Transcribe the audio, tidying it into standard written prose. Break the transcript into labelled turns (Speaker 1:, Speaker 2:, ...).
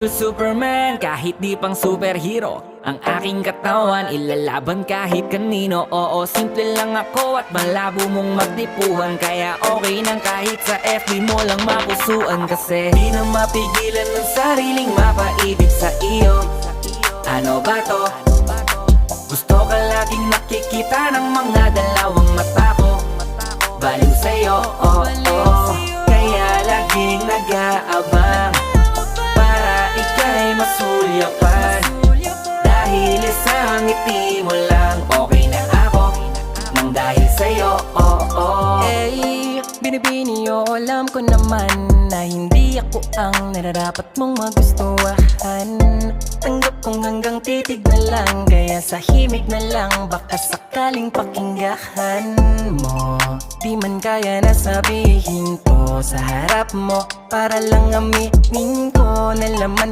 Speaker 1: Superman, kahit di pang superhero, ang aking katawan ilalaban kahit kanino. Oo, simple lang ako at malabo mong magtipuhan, kaya okay nang kahit sa FB mo lang mapusuan. Kasi di na mapigilan ng sariling mapaibig sa iyo. Ano ba to? Gusto ka laging nakikita ng mga dalawang mata ko. Baliw sa'yo, oh, oh. Kaya laging nag-aabang para ika'y masulyapan. Dahil isang ngiti mo lang, okay na ako nang dahil sa'yo, oh, oh.
Speaker 2: Eh, binibini o alam ko naman na hindi ako ang nararapat mong magustuhan. Tanggap kong hanggang titig na lang, kaya sa himig na lang baka sakaling pakinggan mo. Di man kaya na sabihin ko sa harap mo, para lang aminin ko na laman